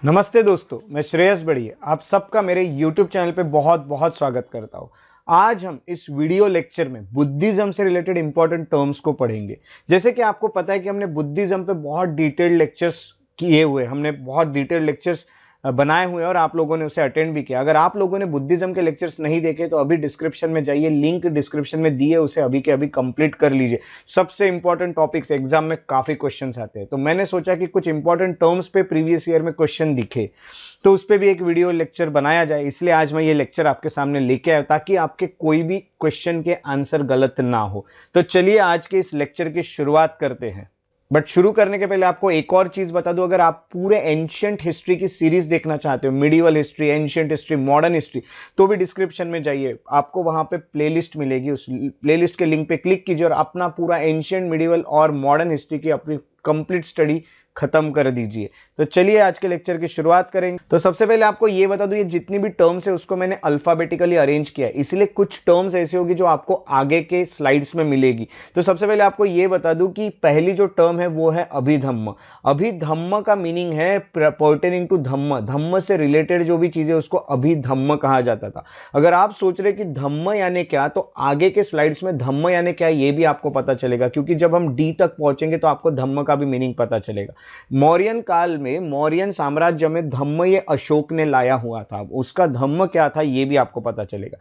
नमस्ते दोस्तों, मैं श्रेयस बढ़िया आप सबका मेरे YouTube चैनल पे बहुत बहुत स्वागत करता हूँ। आज हम इस वीडियो लेक्चर में बुद्धिज्म से रिलेटेड इंपॉर्टेंट टर्म्स को पढ़ेंगे। जैसे कि आपको पता है कि हमने बुद्धिज्म पे बहुत डिटेल्ड लेक्चर्स किए हुए, हमने बहुत डिटेल्ड लेक्चर्स बनाए हुए हैं और आप लोगों ने उसे अटेंड भी किया। अगर आप लोगों ने बुद्धिज्म के लेक्चर्स नहीं देखे तो अभी डिस्क्रिप्शन में जाइए, लिंक डिस्क्रिप्शन में दिए, उसे अभी के अभी कंप्लीट कर लीजिए। सबसे इंपॉर्टेंट टॉपिक्स, एग्जाम में काफी क्वेश्चंस आते हैं, तो मैंने सोचा कि कुछ इंपॉर्टेंट टर्म्स पे प्रीवियस ईयर में क्वेश्चन दिखे तो उस पर भी एक वीडियो लेक्चर बनाया जाए। इसलिए आज मैं ये लेक्चर आपके सामने लेके आया ताकि आपके कोई भी क्वेश्चन के आंसर गलत ना हो। तो चलिए आज के इस लेक्चर की शुरुआत करते हैं। बट शुरू करने के पहले आपको एक और चीज बता दूं, अगर आप पूरे एंशिएंट हिस्ट्री की सीरीज देखना चाहते हो, medieval history, ancient history, modern history, तो भी डिस्क्रिप्शन में जाइए, आपको वहां पे प्लेलिस्ट मिलेगी। उस प्लेलिस्ट के लिंक पे क्लिक कीजिए और अपना पूरा एंशिएंट, मिडिवल और मॉडर्न हिस्ट्री की अपनी कंप्लीट स्टडी खत्म कर दीजिए। तो चलिए आज के लेक्चर की शुरुआत करेंगे। तो सबसे पहले आपको ये बता दूं, ये जितनी भी टर्म्स है उसको मैंने अल्फाबेटिकली अरेंज किया है, इसलिए कुछ टर्म्स ऐसी होगी जो आपको आगे के स्लाइड्स में मिलेगी। तो सबसे पहले आपको ये बता दूं कि पहली जो टर्म है वो है अभिधम्म। अभिधम्म का मीनिंग है पर्टेनिंग टू धम्म, धम्म से रिलेटेड जो भी चीजें उसको अभिधम्म कहा जाता था। अगर आप सोच रहे कि धम्म यानी क्या, तो आगे के स्लाइड्स में धम्म यानी क्या ये भी आपको पता चलेगा, क्योंकि जब हम डी तक पहुंचेंगे तो आपको धम्म का भी मीनिंग पता चलेगा। मौर्यन काल में, मौर्यन साम्राज्य में धम्म ये अशोक ने लाया हुआ था, उसका धम्म क्या था ये भी आपको पता चलेगा।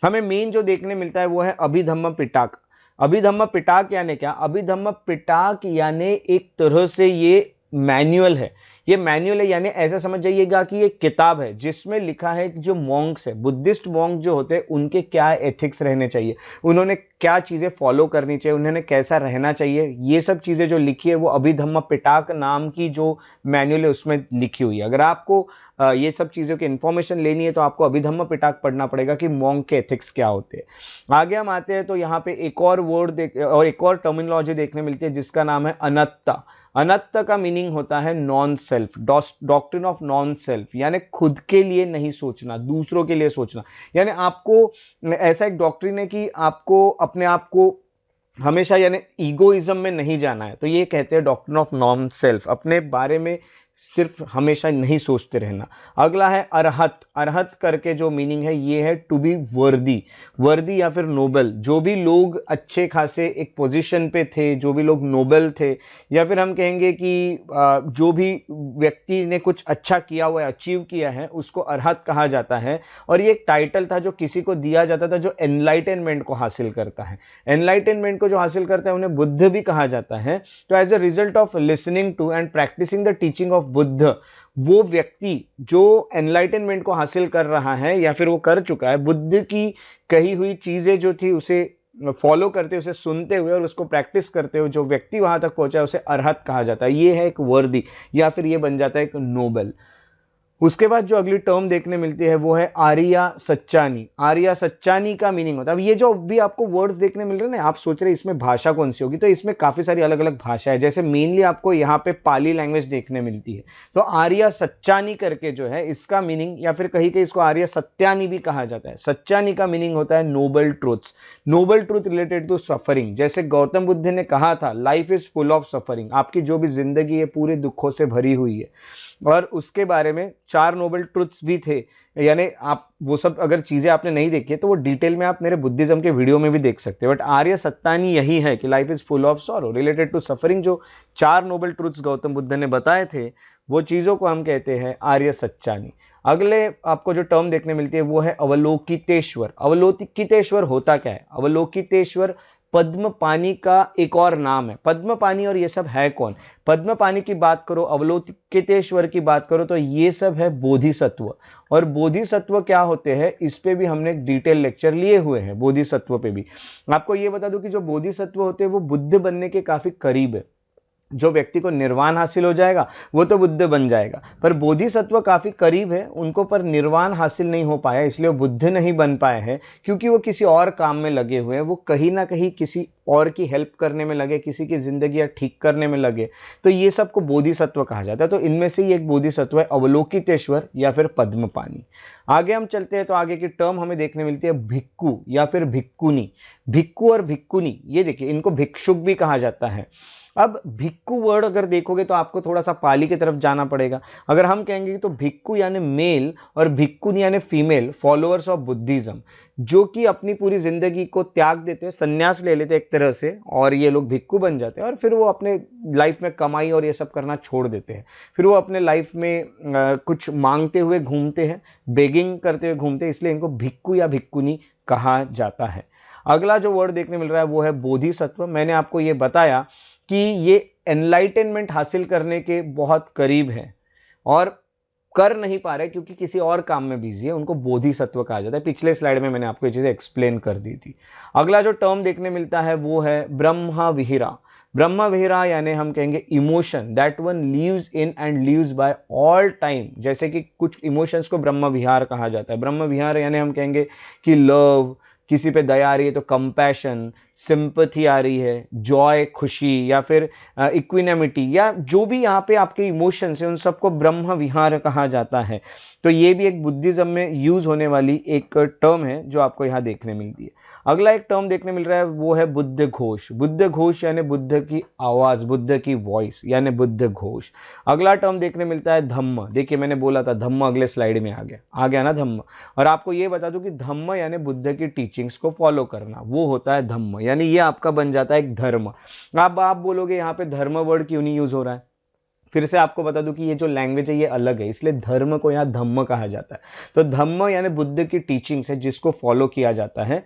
हमें मेन जो देखने मिलता है वो है अभिधम्म पिटाक। अभिधम्म पिटाक यानी क्या? अभिधम्म पिटाक यानी एक तरह से ये मैनुअल है। ये मैनुअल है यानी ऐसा समझ जाइएगा कि ये किताब है जिसमें लिखा है कि जो मॉन्क्स है, बुद्धिस्ट मॉन्क जो होते हैं, उनके क्या एथिक्स रहने चाहिए, उन्होंने क्या चीजें फॉलो करनी चाहिए, उन्होंने कैसा रहना चाहिए, ये सब चीजें जो लिखी है वो अभिधम्म पिटाक नाम की जो मैनुअल है उसमें लिखी हुई है। अगर आपको ये सब चीज़ों की इन्फॉर्मेशन लेनी है तो आपको अभिधम्म पिटाक पढ़ना पड़ेगा कि मॉन्क के एथिक्स क्या होते हैं। आगे हम आते हैं तो यहाँ पे एक और वर्ड और एक और टर्मिनोलॉजी देखने मिलती है जिसका नाम है अनत्ता। अनत्ता का मीनिंग होता है non self, doctrine of non self, यानी खुद के लिए नहीं सोचना, दूसरों के लिए सोचना। यानी आपको ऐसा एक डॉक्ट्रिन है कि आपको अपने आप को हमेशा यानी ईगोइज्म में नहीं जाना है, तो ये कहते हैं डॉक्ट्रिन ऑफ नॉन सेल्फ, अपने बारे में सिर्फ हमेशा नहीं सोचते रहना। अगला है अरहत। अरहत करके जो मीनिंग है ये है टू बी वर्दी, वर्दी या फिर नोबल। जो भी लोग अच्छे खासे एक पोजीशन पे थे, जो भी लोग नोबल थे, या फिर हम कहेंगे कि जो भी व्यक्ति ने कुछ अच्छा किया हुआ है, अचीव किया है, उसको अरहत कहा जाता है। और ये एक टाइटल था जो किसी को दिया जाता था जो एनलाइटनमेंट को हासिल करता है। एनलाइटनमेंट को जो हासिल करता है उन्हें बुद्ध भी कहा जाता है। तो as a result of listening to and practising the teaching of Buddha, वो व्यक्ति जो एनलाइटनमेंट को हासिल कर रहा है या फिर वो कर चुका है, बुद्ध की कही हुई चीजें जो थी उसे फॉलो करते, उसे सुनते हुए और उसको प्रैक्टिस करते हुए जो व्यक्ति वहां तक पहुंचा है उसे अरहत कहा जाता है। ये है एक वर्दी या फिर ये बन जाता है एक नोबल। उसके बाद जो अगली टर्म देखने मिलती है वो है आर्या सच्चानी। आर्या सच्चानी का मीनिंग होता है, अब ये जो भी आपको वर्ड्स देखने मिल रहे हैं ना, आप सोच रहे हैं इसमें भाषा कौन सी होगी, तो इसमें काफी सारी अलग अलग भाषा है। जैसे मेनली आपको यहाँ पे पाली लैंग्वेज देखने मिलती है। तो आर्या सच्चानी करके जो है इसका मीनिंग, या फिर कहीं कहीं इसको आर्या सत्यानी भी कहा जाता है। सच्चानी का मीनिंग होता है noble truths, noble truth related to suffering. जैसे गौतम बुद्ध ने कहा था life is full of suffering, आपकी जो भी जिंदगी है पूरे दुखों से भरी हुई है। और उसके बारे में 4 नोबल ट्रुथ्स भी थे, यानी आप वो सब अगर चीज़ें आपने नहीं देखी है तो वो डिटेल में आप मेरे बुद्धिज्म के वीडियो में भी देख सकते हैं। बट आर्य सत्तानी यही है कि life is full of sorrow related to suffering. जो 4 नोबल ट्रुथ्स गौतम बुद्ध ने बताए थे वो चीज़ों को हम कहते हैं आर्य सच्चानी। अगले आपको जो टर्म देखने मिलती है वो है अवलोकितेश्वर। अवलोकितेश्वर होता क्या है? अवलोकितेश्वर पद्म पानी का एक और नाम है। पद्म पानी और ये सब है कौन? पद्म पानी की बात करो, अवलोकितेश्वर की बात करो, तो ये सब है बोधिसत्व। और बोधिसत्व क्या होते हैं इस पे भी हमने एक डिटेल लेक्चर लिए हुए हैं, बोधिसत्व पे भी। आपको ये बता दूं कि जो बोधिसत्व होते हैं वो बुद्ध बनने के काफी करीब है। जो व्यक्ति को निर्वाण हासिल हो जाएगा वो तो बुद्ध बन जाएगा, पर बोधिसत्व काफी करीब है उनको, पर निर्वाण हासिल नहीं हो पाया, इसलिए वो बुद्ध नहीं बन पाए हैं, क्योंकि वो किसी और काम में लगे हुए हैं। वो कहीं ना कहीं किसी और की हेल्प करने में लगे, किसी की जिंदगी ठीक करने में लगे, तो ये सबको बोधिसत्व कहा जाता है। तो इनमें से ही एक बोधिसत्व है अवलोकितेश्वर या फिर पद्मपानी। आगे हम चलते हैं तो आगे की टर्म हमें देखने मिलती है भिक्खु या फिर भिक्कुनी। भिक्खु और भिक्कुनी, ये देखिए इनको भिक्षुक भी कहा जाता है। अब भिक्खु वर्ड अगर देखोगे तो आपको थोड़ा सा पाली की तरफ जाना पड़ेगा। अगर हम कहेंगे तो भिक्खु यानी मेल और भिक्खुनी यानी फीमेल फॉलोअर्स ऑफ बुद्धिज्म, जो कि अपनी पूरी जिंदगी को त्याग देते हैं, संन्यास ले लेते हैं एक तरह से, और ये लोग भिक्खु बन जाते हैं और फिर वो अपने लाइफ में कमाई और ये सब करना छोड़ देते हैं। फिर वो अपने लाइफ में कुछ मांगते हुए घूमते हैं, बेगिंग करते हुए घूमते हैं, इसलिए इनको भिक्खु या भिक्खुनी कहा जाता है। अगला जो वर्ड देखने मिल रहा है वो है बोधिसत्व। मैंने आपको ये बताया कि ये एनलाइटनमेंट हासिल करने के बहुत करीब है और कर नहीं पा रहे क्योंकि किसी और काम में बिजी है, उनको बोधिसत्व कहा जाता है। पिछले स्लाइड में मैंने आपको ये चीजें एक्सप्लेन कर दी थी। अगला जो टर्म देखने मिलता है वो है ब्रह्म विहिरा। ब्रह्म विहिरा यानी हम कहेंगे emotion that one lives in and lives by all time. जैसे कि कुछ इमोशंस को ब्रह्म विहार कहा जाता है। ब्रह्म विहार यानी हम कहेंगे कि लव, किसी पे दया आ रही है तो कंपैशन, सिंपैथी आ रही है, जॉय खुशी, या फिर इक्विनेमिटी, या जो भी यहाँ पे आपके इमोशंस हैं उन सबको ब्रह्म विहार कहा जाता है। तो ये भी एक बुद्धिज्म में यूज होने वाली एक टर्म है जो आपको यहाँ देखने मिलती है। अगला एक टर्म देखने मिल रहा है वो है बुद्ध घोष। बुद्ध घोष यानी बुद्ध की आवाज, बुद्ध की वॉइस यानी बुद्ध घोष। अगला टर्म देखने मिलता है धम्म। देखिए मैंने बोला था धम्म अगले स्लाइड में आ गया ना धम्म। और आपको ये बता दूं कि धम्म यानी बुद्ध की टीचिंग्स को फॉलो करना, वो होता है धम्म, यानी ये आपका बन जाता है एक धर्म। अब आप बोलोगे यहाँ पे धर्म वर्ड क्यों नहीं यूज हो रहा है? फिर से आपको बता दूं कि ये जो लैंग्वेज है ये अलग है, इसलिए धर्म को यहाँ धम्म कहा जाता है। तो धम्म यानी बुद्ध की टीचिंग्स है जिसको फॉलो किया जाता है।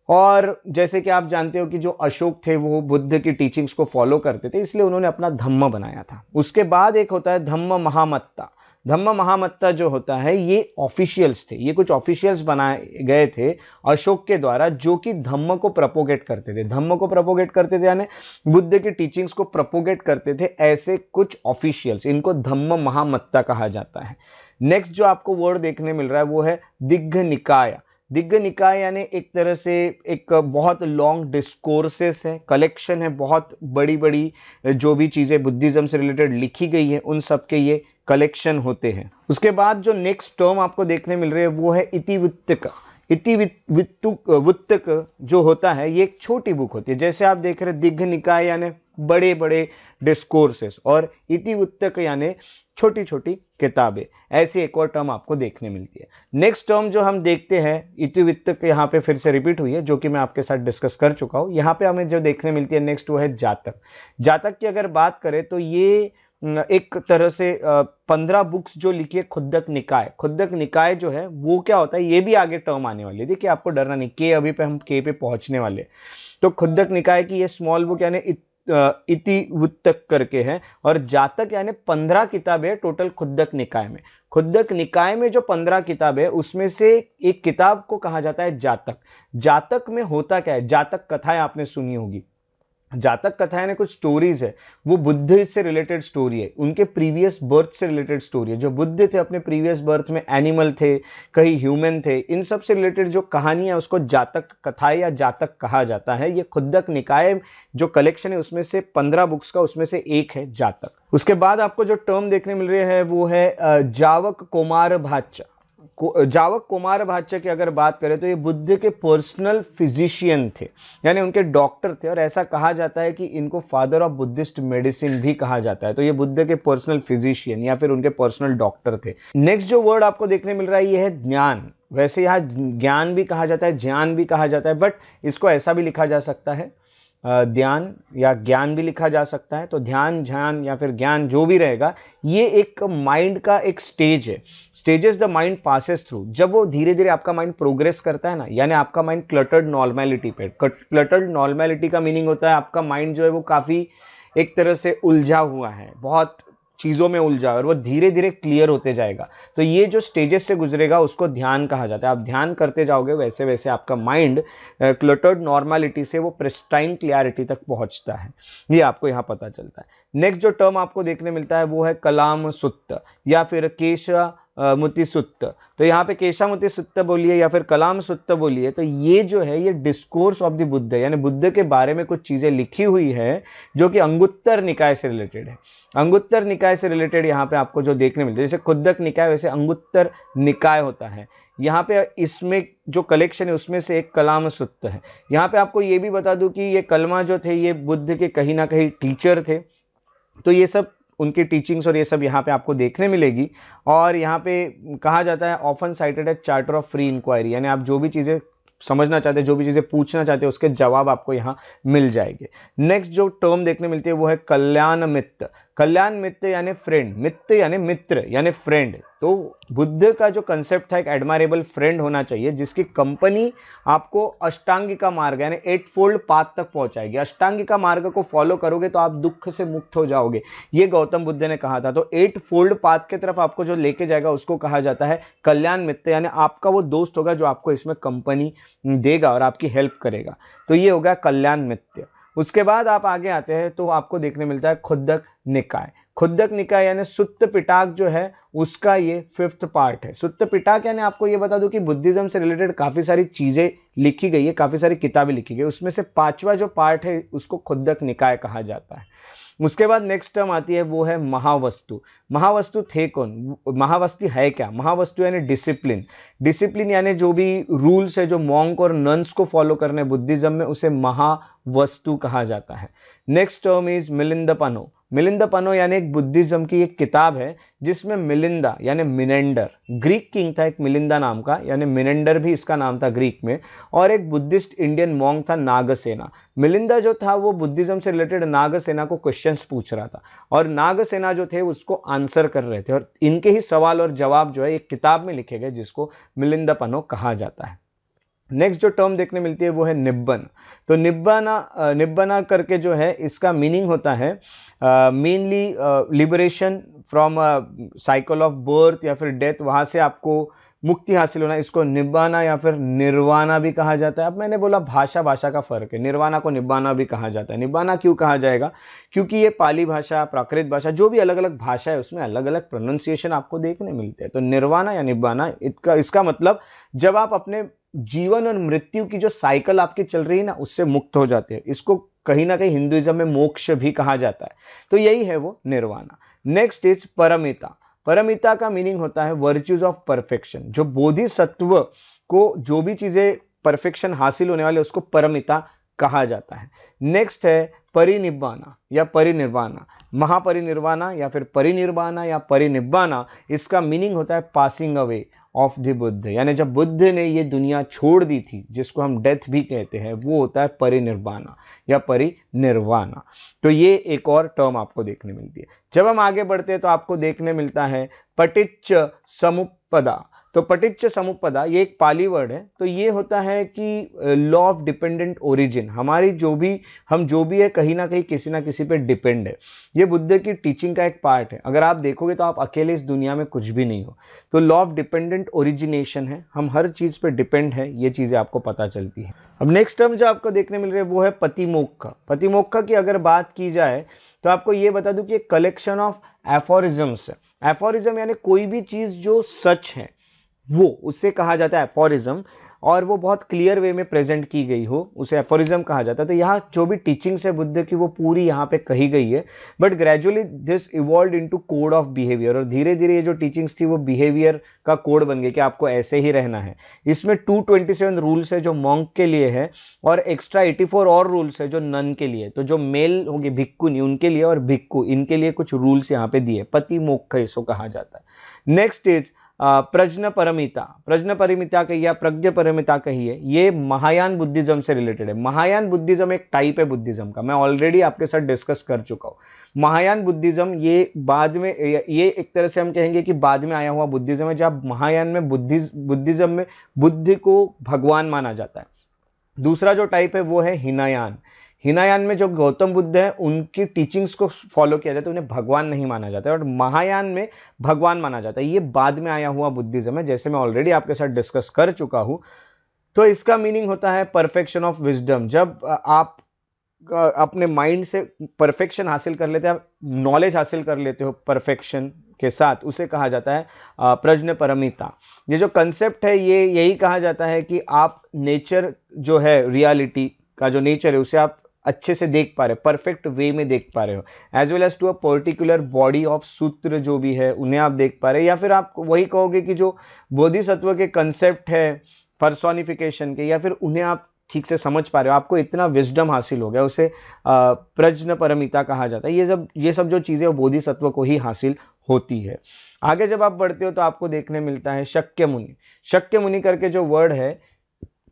और जैसे कि आप जानते हो कि जो अशोक थे वो बुद्ध की टीचिंग्स को फॉलो करते थे, इसलिए उन्होंने अपना धम्म बनाया था। उसके बाद एक होता है धम्म महामत्ता। धम्म महामत्ता जो होता है ये ऑफिशियल्स थे, ये कुछ ऑफिशियल्स बनाए गए थे अशोक के द्वारा, जो कि धम्म को प्रपोगेट करते थे। धम्म को प्रपोगेट करते थे यानी बुद्ध की टीचिंग्स को प्रपोगेट करते थे ऐसे कुछ ऑफिशियल्स, इनको धम्म महामत्ता कहा जाता है। नेक्स्ट जो आपको वर्ड देखने मिल रहा है वो है दिग्घ निकाय। दिग्घ निकाय यानी एक तरह से एक बहुत लॉन्ग डिस्कोर्सेस है, कलेक्शन है, बहुत बड़ी बड़ी जो भी चीज़ें बुद्धिज्म से रिलेटेड लिखी गई है उन सब के ये कलेक्शन होते हैं। उसके बाद जो नेक्स्ट टर्म आपको देखने मिल रही है वो है इतिवृत्तक। इतिवृत्तक जो होता है ये एक छोटी बुक होती है। जैसे आप देख रहे हैं दिग्घ निकाय यानी बड़े बड़े डिस्कोर्सेस और इतिवृत्तक यानी छोटी छोटी किताबें, ऐसी एक और टर्म आपको देखने मिलती है। नेक्स्ट टर्म जो हम देखते हैं इतिवृत्तक, यहाँ पे फिर से रिपीट हुई है जो कि मैं आपके साथ डिस्कस कर चुका हूँ। यहाँ पे हमें जो देखने मिलती है नेक्स्ट वो है जातक। जातक की अगर बात करें तो ये एक तरह से 15 बुक्स जो लिखी है खुद्दक निकाय। खुद्दक निकाय जो है वो क्या होता है ये भी आगे टर्म आने वाली है, देखिए आपको डरना नहीं, के अभी पे हम के पे पहुंचने वाले। तो खुद्दक निकाय की ये स्मॉल बुक यानी इतिवृत्तक करके है, और जातक यानी 15 किताबें टोटल खुद्दक निकाय में। खुद्दक निकाय में जो 15 किताब है उसमें से एक किताब को कहा जाता है जातक। जातक में होता क्या है, जातक कथाएं आपने सुनी होगी। जातक कथाएं ने कुछ स्टोरीज है, वो बुद्ध से रिलेटेड स्टोरी है, उनके प्रीवियस बर्थ से रिलेटेड स्टोरी है। जो बुद्ध थे अपने प्रीवियस बर्थ में एनिमल थे, कहीं ह्यूमन थे, इन सब से रिलेटेड जो कहानी है उसको जातक कथाएं या जातक कहा जाता है। ये खुद्दक निकाय जो कलेक्शन है उसमें से 15 बुक्स का उसमें से एक है जातक। उसके बाद आपको जो टर्म देखने मिल रही है वो है जावक कुमार भाचा। जावक कुमार भाचा की अगर बात करें तो ये बुद्ध के पर्सनल फिजिशियन थे, यानी उनके डॉक्टर थे, और ऐसा कहा जाता है कि इनको फादर ऑफ बुद्धिस्ट मेडिसिन भी कहा जाता है। तो ये बुद्ध के पर्सनल फिजिशियन या फिर उनके पर्सनल डॉक्टर थे। नेक्स्ट जो वर्ड आपको देखने मिल रहा है ये है ज्ञान। वैसे यहाँ ज्ञान भी कहा जाता है, ज्ञान भी कहा जाता है, बट इसको ऐसा भी लिखा जा सकता है, ध्यान या ज्ञान भी लिखा जा सकता है। तो ध्यान, ध्यान या फिर ज्ञान जो भी रहेगा, ये एक माइंड का एक स्टेज है, stages the mind passes through. जब वो धीरे धीरे आपका माइंड प्रोग्रेस करता है ना, यानी आपका माइंड क्लटर्ड नॉर्मेलिटी पे, क्लटर्ड नॉर्मेलिटी का मीनिंग होता है आपका माइंड जो है वो काफ़ी एक तरह से उलझा हुआ है, बहुत चीज़ों में उलझा और वो धीरे धीरे क्लियर होते जाएगा। तो ये जो स्टेजेस से गुजरेगा उसको ध्यान कहा जाता है। आप ध्यान करते जाओगे वैसे वैसे आपका माइंड क्लटर्ड नॉर्मेलिटी से वो प्रिस्टाइन क्लियरिटी तक पहुंचता है, ये आपको यहाँ पता चलता है। नेक्स्ट जो टर्म आपको देखने मिलता है वो है कलाम सुत्त या फिर केश मुति सुत्त, तो यहाँ पे केशामुति सुत्त बोलिए या फिर कलाम सुत्त बोलिए, तो ये जो है ये डिस्कोर्स ऑफ द बुद्ध यानी बुद्ध के बारे में कुछ चीज़ें लिखी हुई है जो कि अंगुत्तर निकाय से रिलेटेड है। अंगुत्तर निकाय से रिलेटेड यहाँ पे आपको जो देखने मिलते हैं, जैसे खुद्दक निकाय वैसे अंगुत्तर निकाय होता है। यहाँ पे इसमें जो कलेक्शन है उसमें से एक कलाम सुत्त है। यहाँ पे आपको ये भी बता दूं कि ये कलमा जो थे ये बुद्ध के कहीं ना कहीं टीचर थे, तो ये सब उनकी टीचिंग्स और ये सब यहाँ पे आपको देखने मिलेगी। और यहाँ पे कहा जाता है often cited as charter of free inquiry, यानी आप जो भी चीज़ें समझना चाहते हैं, जो भी चीज़ें पूछना चाहते हैं, उसके जवाब आपको यहाँ मिल जाएंगे। नेक्स्ट जो टर्म देखने मिलती है वो है कल्याण मित्र। कल्याण मित्र यानी फ्रेंड, मित्र यानी मित्र यानी फ्रेंड। तो बुद्ध का जो कंसेप्ट था एक एडमायरेबल फ्रेंड होना चाहिए जिसकी कंपनी आपको अष्टांगिका मार्ग यानी 8 फोल्ड पाथ तक पहुंचाएगी। अष्टांगिका मार्ग को फॉलो करोगे तो आप दुख से मुक्त हो जाओगे, ये गौतम बुद्ध ने कहा था। तो 8 फोल्ड पाथ की तरफ आपको जो लेके जाएगा उसको कहा जाता है कल्याण मित्र, यानी आपका वो दोस्त होगा जो आपको इसमें कंपनी देगा और आपकी हेल्प करेगा। तो ये होगा कल्याण मित्र। उसके बाद आप आगे आते हैं तो आपको देखने मिलता है खुद्दक निकाय। खुद्दक निकाय यानी सुत्त पिटाक जो है उसका ये 5th पार्ट है। सुत्त पिटाक यानी आपको ये बता दूं कि बुद्धिज्म से रिलेटेड काफ़ी सारी चीज़ें लिखी गई है, काफ़ी सारी किताबें लिखी गई, उसमें से 5वां जो पार्ट है उसको खुद्दक निकाय कहा जाता है। उसके बाद नेक्स्ट टर्म आती है वो है महावस्तु। महावस्तु थे कौन, महावस्तु है क्या? महावस्तु यानी डिसिप्लिन। डिसिप्लिन यानी जो भी रूल्स है जो मॉन्क और नन्स को फॉलो करने बुद्धिज्म में, उसे महावस्तु कहा जाता है। Next term is Milindapanho. Milindapanho यानी एक बुद्धिज्म की एक किताब है जिसमें मिलिंदा यानी मिनेंडर, ग्रीक किंग था एक मिलिंदा नाम का, यानी मिनेंडर भी इसका नाम था ग्रीक में, और एक बुद्धिस्ट इंडियन मॉन्क था नागसेना। मिलिंदा जो था वो बुद्धिज्म से रिलेटेड नागसेना को क्वेश्चंस पूछ रहा था और नागसेना जो थे उसको आंसर कर रहे थे, और इनके ही सवाल और जवाब जो है एक किताब में लिखे गए जिसको मिलिंदपनो कहा जाता है। नेक्स्ट जो टर्म देखने मिलती है वो है निब्बन। तो निब्बना करके जो है इसका मीनिंग होता है mainly liberation from cycle of birth या फिर डेथ, वहाँ से आपको मुक्ति हासिल होना, इसको निब्बाना या फिर निर्वाणा भी कहा जाता है। अब मैंने बोला भाषा का फर्क है, निर्वाणा को निब्बाना भी कहा जाता है। निब्बाना क्यों कहा जाएगा? क्योंकि ये पाली भाषा, प्राकृत भाषा, जो भी अलग अलग भाषा है उसमें अलग अलग प्रोनाउंसिएशन आपको देखने मिलते हैं। तो निर्वाणा या निब्बाना इसका मतलब जब आप अपने जीवन और मृत्यु की जो साइकिल आपकी चल रही है ना उससे मुक्त हो जाते हैं, इसको कहीं ना कहीं हिंदुइज्म में मोक्ष भी कहा जाता है। तो यही है वो निर्वाणा। Next is paramita. परमिता का मीनिंग होता है वर्च्यूज ऑफ परफेक्शन। जो बोधिसत्व को जो भी चीजें परफेक्शन हासिल होने वाले उसको परमिता कहा जाता है। नेक्स्ट है परिनिब्बाना या परिनिर्वाणा। महापरिनिर्वाणा या फिर परिनिर्वाणा या परिनिब्बाना, इसका मीनिंग होता है passing away of the Buddha, यानी जब बुद्ध ने ये दुनिया छोड़ दी थी, जिसको हम डेथ भी कहते हैं, वो होता है परिनिर्वाणा या परिनिर्वाणा। तो ये एक और टर्म आपको देखने मिलती है। जब हम आगे बढ़ते हैं तो आपको देखने मिलता है पटिच्च समुपदा। तो पटिच्च समुपदा ये एक पाली वर्ड है। तो ये होता है कि लॉ ऑफ डिपेंडेंट ओरिजिन, हमारी हम जो भी है कहीं ना कहीं किसी ना किसी पे डिपेंड है। ये बुद्ध की टीचिंग का एक पार्ट है। अगर आप देखोगे तो आप अकेले इस दुनिया में कुछ भी नहीं हो। तो लॉ ऑफ डिपेंडेंट ओरिजिनेशन है, हम हर चीज़ पे डिपेंड है, ये चीज़ें आपको पता चलती है। अब नेक्स्ट टर्म जो आपको देखने मिल रही है वो है पतिमोक्ष। पतिमोक्ष की अगर बात की जाए तो आपको ये बता दूं कि एक कलेक्शन ऑफ एफोरिज्म्स है। एफोरिज्म यानी कोई भी चीज़ जो सच है वो, उससे कहा जाता है एफोरिज्म, और वो बहुत क्लियर वे में प्रेजेंट की गई हो उसे एफोरिज्म कहा जाता है। तो यहाँ जो भी टीचिंग्स है बुद्ध की वो पूरी यहाँ पे कही गई है, but gradually this evolve into code of behaviour, और धीरे धीरे ये जो टीचिंग्स थी वो बिहेवियर का कोड बन गई कि आपको ऐसे ही रहना है। इसमें 227 रूल्स है जो मॉन्क के लिए है, और एक्स्ट्रा 84 और रूल्स है जो नन के लिए। तो जो मेल होंगे भिक्खुनी उनके लिए, और भिक्खु इनके लिए कुछ रूल्स यहाँ पे दिए। पतिमोक्ष इसको कहा जाता है। नेक्स्ट इज प्रज्ञ परमिता। प्रज्ञ परमिता कहिए या प्रज्ञ परमिता कहिए, ये महायान बुद्धिज्म से रिलेटेड है। महायान बुद्धिज्म एक टाइप है बुद्धिज्म का, मैं ऑलरेडी आपके साथ डिस्कस कर चुका हूँ। महायान बुद्धिज्म ये बाद में, ये एक तरह से हम कहेंगे कि बाद में आया हुआ बुद्धिज्म है, जब महायान में बुद्धिज्म में बुद्ध को भगवान माना जाता है। दूसरा जो टाइप है वो है हिनायान। हिनायान में जो गौतम बुद्ध है उनकी टीचिंग्स को फॉलो किया जाता है, उन्हें भगवान नहीं माना जाता है, और महायान में भगवान माना जाता है। ये बाद में आया हुआ बुद्धिज्म है, जैसे मैं ऑलरेडी आपके साथ डिस्कस कर चुका हूँ। तो इसका मीनिंग होता है परफेक्शन ऑफ विजडम। जब आप अपने माइंड से परफेक्शन हासिल कर लेते हैं, आप नॉलेज हासिल कर लेते हो परफेक्शन के साथ उसे कहा जाता है प्रज्ञापरमिता। ये जो कंसेप्ट है ये यही कहा जाता है कि आप नेचर जो है, रियलिटी का जो नेचर है उसे आप अच्छे से देख पा रहे हो, परफेक्ट वे में देख पा रहे हो, as well as to a particular body of sutra जो भी है उन्हें आप देख पा रहे हो। या फिर आप वही कहोगे कि जो बोधिसत्व के कंसेप्ट है पर्सोनिफिकेशन के, या फिर उन्हें आप ठीक से समझ पा रहे हो, आपको इतना विजडम हासिल हो गया, उसे प्रज्ञापरमिता कहा जाता है। ये सब जो चीज़ें वो बोधिसत्व को ही हासिल होती है। आगे जब आप बढ़ते हो तो आपको देखने मिलता है शक्य मुनि। शक्य मुनि करके जो वर्ड है,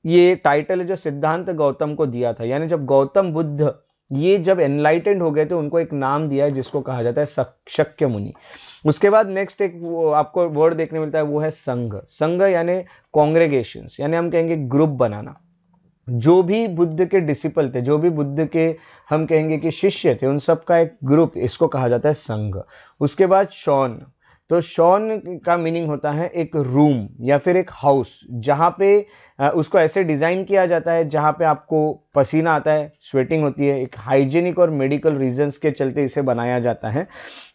ये टाइटल है जो सिद्धांत गौतम को दिया था, यानी जब गौतम बुद्ध ये जब एनलाइटेंड हो गए थे उनको एक नाम दिया है जिसको कहा जाता है शक्य मुनि। उसके बाद नेक्स्ट एक आपको वर्ड देखने मिलता है, वो है संघ। संघ यानी कॉन्ग्रेगेशंस, यानी हम कहेंगे ग्रुप बनाना। जो भी बुद्ध के डिसिपल थे, जो भी बुद्ध के हम कहेंगे कि शिष्य थे, उन सब का एक ग्रुप, इसको कहा जाता है संघ। उसके बाद शौन, तो शौन का मीनिंग होता है एक रूम या फिर एक हाउस, जहाँ पे उसको ऐसे डिज़ाइन किया जाता है जहाँ पे आपको पसीना आता है, स्वेटिंग होती है, एक हाइजीनिक और मेडिकल रीजंस के चलते इसे बनाया जाता है।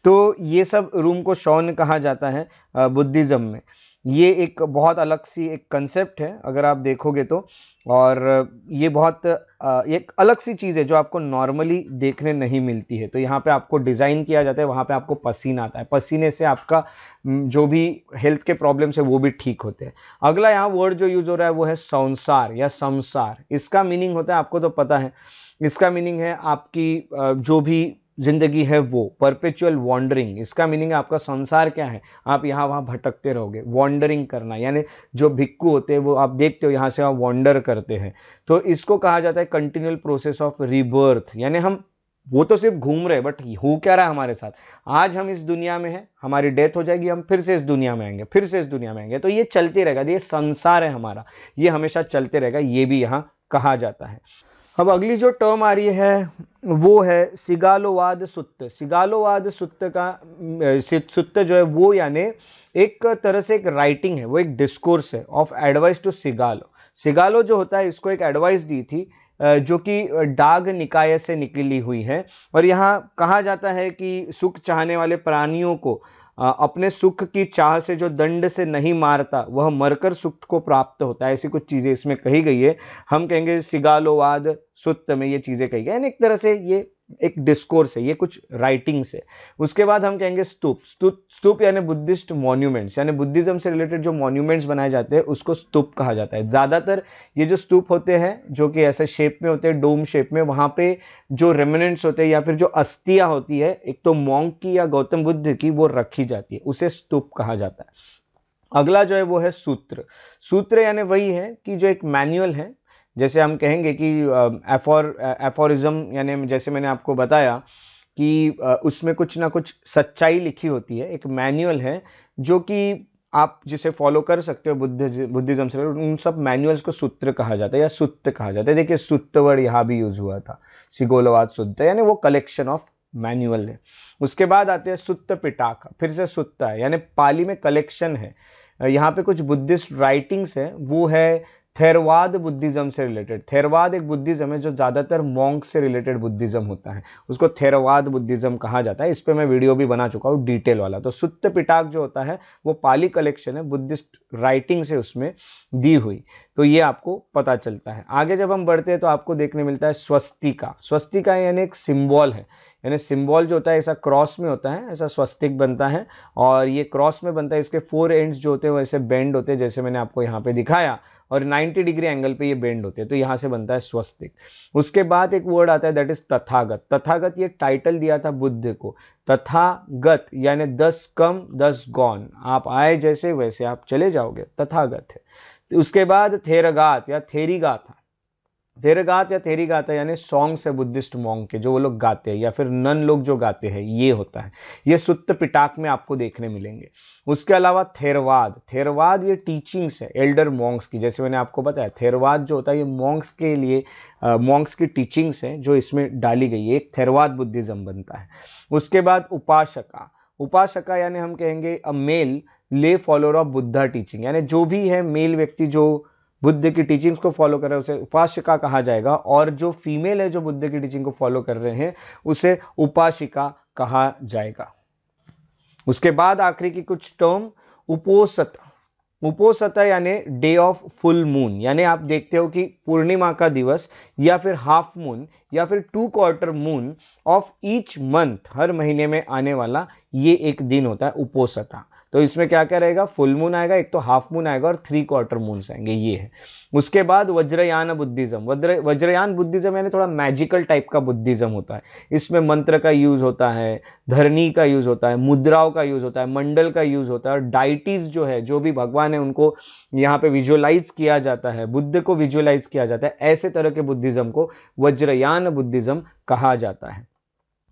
तो ये सब रूम को शौन कहा जाता है बुद्धिज़्म में। ये एक बहुत अलग सी एक कंसेप्ट है अगर आप देखोगे तो, और ये बहुत एक अलग सी चीज़ है जो आपको नॉर्मली देखने नहीं मिलती है। तो यहाँ पे आपको डिज़ाइन किया जाता है, वहाँ पे आपको पसीना आता है, पसीने से आपका जो भी हेल्थ के प्रॉब्लम्स है वो भी ठीक होते हैं। अगला यहाँ वर्ड जो यूज़ हो रहा है वो है संसार या संसार। इसका मीनिंग होता है, आपको तो पता है, इसका मीनिंग है आपकी जो भी जिंदगी है वो परपेचुअल वॉन्डरिंग। इसका मीनिंग है आपका संसार क्या है, आप यहाँ वहाँ भटकते रहोगे, वॉन्डरिंग करना, यानी जो भिक्खु होते हैं वो आप देखते हो यहाँ से वहाँ वॉन्डर करते हैं। तो इसको कहा जाता है कंटिन्यूअल प्रोसेस ऑफ रीबर्थ, यानी हम वो तो सिर्फ घूम रहे, बट हो क्या रहा है हमारे साथ, आज हम इस दुनिया में हैं, हमारी डेथ हो जाएगी, हम फिर से इस दुनिया में आएंगे, फिर से इस दुनिया में आएंगे। तो ये चलते रहेगा, ये संसार है हमारा, ये हमेशा चलते रहेगा, ये भी यहाँ कहा जाता है। अब अगली जो टर्म आ रही है वो है सिगालोवाद सुत्त। सिगालोवाद सुत्त का सुत्त जो है वो यानी एक तरह से एक राइटिंग है, वो एक डिस्कोर्स है ऑफ एडवाइस टू सिगालो। सिगालो जो होता है इसको एक एडवाइस दी थी जो कि डाग निकाय से निकली हुई है। और यहाँ कहा जाता है कि सुख चाहने वाले प्राणियों को अपने सुख की चाह से जो दंड से नहीं मारता वह मरकर सुख को प्राप्त होता है, ऐसी कुछ चीज़ें इसमें कही गई है। हम कहेंगे सिगालोवाद सुत्त में ये चीज़ें कही गई, यानी एक तरह से ये एक डिस्कोर्स है, ये कुछ राइटिंग्स है। उसके बाद हम कहेंगे स्तूप। स्तूप यानी बुद्धिस्ट मॉन्यूमेंट्स, यानी बुद्धिज्म से रिलेटेड जो मॉन्यूमेंट्स बनाए जाते हैं उसको स्तूप कहा जाता है। ज़्यादातर ये जो स्तूप होते हैं जो कि ऐसे शेप में होते हैं, डोम शेप में, वहाँ पे जो रेमिनेंट्स होते हैं या फिर जो अस्थियाँ होती है, एक तो मॉन्क की या गौतम बुद्ध की, वो रखी जाती है, उसे स्तूप कहा जाता है। अगला जो है वो है सूत्र। सूत्र यानी वही है कि जो एक मैनुअल है, जैसे हम कहेंगे कि एफोरिज्म, यानी जैसे मैंने आपको बताया कि उसमें कुछ ना कुछ सच्चाई लिखी होती है, एक मैनुअल है जो कि आप जिसे फॉलो कर सकते हो बुद्धिज्म से। उन सब मैनुअल्स को सूत्र कहा जाता है या सुत्त कहा जाता है। देखिए सुत्त वर्ड यहाँ भी यूज हुआ था, सिगोलवाद सुत्त, यानी वो कलेक्शन ऑफ मैनुअल है। उसके बाद आते हैं सुत्त पिटाक, फिर से सुत्त है, यानी पाली में कलेक्शन है। यहाँ पे कुछ बुद्धिस्ट राइटिंग्स है, वो है थेरवाद बुद्धिज्म से रिलेटेड। थेरवाद एक बुद्धिज्म है जो ज़्यादातर मॉन्क से रिलेटेड बुद्धिज्म होता है, उसको थेरवाद बुद्धिज्म कहा जाता है। इस पर मैं वीडियो भी बना चुका हूँ डिटेल वाला। तो सुत्त पिटाक जो होता है वो पाली कलेक्शन है, बुद्धिस्ट राइटिंग से उसमें दी हुई, तो ये आपको पता चलता है। आगे जब हम बढ़ते हैं तो आपको देखने मिलता है स्वस्तिका। स्वस्तिका यानी एक सिम्बॉल है, यानी सिंबल जो होता है ऐसा क्रॉस में होता है, ऐसा स्वस्तिक बनता है, और ये क्रॉस में बनता है, इसके 4 एंड्स जो होते हैं वैसे बेंड होते हैं, जैसे मैंने आपको यहाँ पे दिखाया, और 90 डिग्री एंगल पे ये बेंड होते हैं, तो यहाँ से बनता है स्वस्तिक। उसके बाद एक वर्ड आता है दैट इज तथागत। तथागत ये टाइटल दिया था बुद्ध को। तथागत यानी 10 कम 10 गॉन, आप आए जैसे वैसे आप चले जाओगे, तथागत है। तो उसके बाद थेरगात या थेरीगाथा। थेरगात या थेरीगाथा यानी सॉन्ग्स है बुद्धिस्ट मॉन्क के, जो वो लोग गाते हैं या फिर नन लोग जो गाते हैं, ये होता है। ये सुत्त पिटाक में आपको देखने मिलेंगे। उसके अलावा थेरवाद। थेरवाद ये टीचिंग्स है एल्डर मॉन्क्स की, जैसे मैंने आपको बताया थेरवाद जो होता है ये मॉन्क्स के लिए मॉन्क्स की टीचिंग्स हैं जो इसमें डाली गई है, एक थेरवाद बुद्धिज्म बनता है। उसके बाद उपासका। उपासका यानी हम कहेंगे अ मेल ले फॉलोअर ऑफ बुद्धा टीचिंग, यानी जो भी है मेल व्यक्ति जो बुद्ध की टीचिंग्स को फॉलो कर रहे हैं उसे उपासिका कहा जाएगा, और जो फीमेल है जो बुद्ध की टीचिंग को फॉलो कर रहे हैं उसे उपासिका कहा जाएगा। उसके बाद आखिरी की कुछ टर्म उपोसत, उपोसत यानी डे ऑफ फुल मून, यानी आप देखते हो कि पूर्णिमा का दिवस या फिर हाफ मून या फिर 2/4 मून ऑफ ईच मंथ, हर महीने में आने वाला ये एक दिन होता है उपोसता। तो इसमें क्या क्या रहेगा, फुल मून आएगा, एक तो हाफ मून आएगा और 3/4 मून्स आएंगे, ये है। उसके बाद वज्रयान बुद्धिज्म, वज्रयान बुद्धिज्म यानी थोड़ा मैजिकल टाइप का बुद्धिज्म होता है। इसमें मंत्र का यूज होता है, धरनी का यूज होता है, मुद्राओं का यूज होता है, मंडल का यूज होता है, और डाइटीज जो है, जो भी भगवान है उनको यहाँ पे विजुअलाइज किया जाता है, बुद्ध को विजुअलाइज किया जाता है, ऐसे तरह के बुद्धिज्म को वज्रयान बुद्धिज्म कहा जाता है।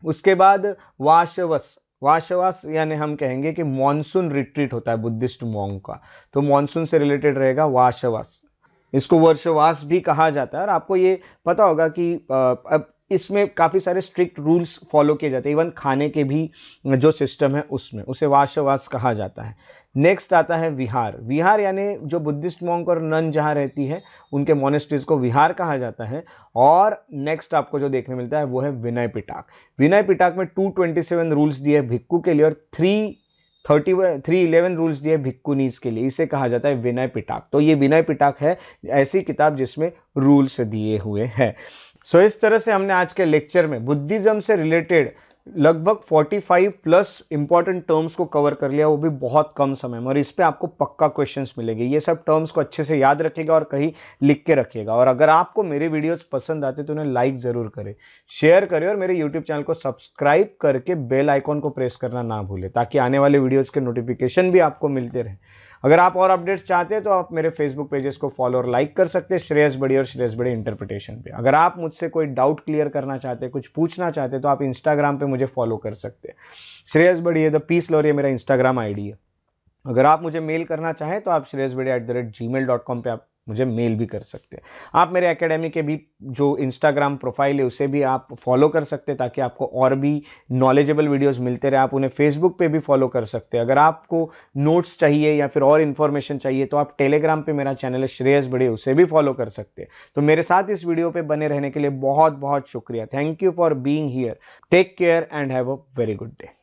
उसके बाद वाशवस, वाशवास यानी हम कहेंगे कि मॉनसून रिट्रीट होता है बुद्धिस्ट मॉन्क का, तो मॉनसून से रिलेटेड रहेगा वाशवास। इसको वर्षवास भी कहा जाता है। और आपको ये पता होगा कि अब इसमें काफ़ी सारे स्ट्रिक्ट रूल्स फॉलो किए जाते हैं, इवन खाने के भी जो सिस्टम है उसमें, उसे वाशवास कहा जाता है। नेक्स्ट आता है विहार, विहार यानी जो बुद्धिस्ट मॉन्क और नन जहाँ रहती है उनके मोनेस्ट्रीज को विहार कहा जाता है। और नेक्स्ट आपको जो देखने मिलता है वो है विनय पिटाक। विनय पिटाक में 227 रूल्स दिए भिक्खु के लिए और 311 रूल्स दिए भिक्खुनीज के लिए, इसे कहा जाता है विनय पिटाक। तो ये विनय पिटाक है ऐसी किताब जिसमें रूल्स दिए हुए हैं। सो इस तरह से हमने आज के लेक्चर में बुद्धिज्म से रिलेटेड लगभग 45 प्लस इंपॉर्टेंट टर्म्स को कवर कर लिया, वो भी बहुत कम समय में, और इस पे आपको पक्का क्वेश्चंस मिलेंगे। ये सब टर्म्स को अच्छे से याद रखिएगा और कहीं लिख के रखिएगा। और अगर आपको मेरे वीडियोस पसंद आते तो उन्हें लाइक जरूर करें, शेयर करें और मेरे यूट्यूब चैनल को सब्सक्राइब करके बेल आइकॉन को प्रेस करना ना भूलें, ताकि आने वाले वीडियोज़ के नोटिफिकेशन भी आपको मिलते रहे। अगर आप और अपडेट्स चाहते हैं तो आप मेरे फेसबुक पेजेस को फॉलो और लाइक कर सकते हैं, श्रेयस बड़ी और श्रेयस बड़ी इंटरप्रिटेशन पे। अगर आप मुझसे कोई डाउट क्लियर करना चाहते हैं, कुछ पूछना चाहते हैं, तो आप इंस्टाग्राम पे मुझे फॉलो कर सकते हैं। श्रेयस बड़ी है द पीस लॉरी मेरा इंस्टाग्राम आईडी है। अगर आप मुझे मेल करना चाहें तो आप shreyasbadi@gmail.com पे आप मुझे मेल भी कर सकते हैं। आप मेरे एकेडमी के भी जो इंस्टाग्राम प्रोफाइल है उसे भी आप फॉलो कर सकते हैं, ताकि आपको और भी नॉलेजेबल वीडियोस मिलते रहे। आप उन्हें फेसबुक पे भी फॉलो कर सकते हैं। अगर आपको नोट्स चाहिए या फिर और इन्फॉर्मेशन चाहिए तो आप टेलीग्राम पे मेरा चैनल है श्रेयस बड़ी, उसे भी फॉलो कर सकते हैं। तो मेरे साथ इस वीडियो पे बने रहने के लिए बहुत बहुत शुक्रिया। Thank you for being here. Take care and have a very good day.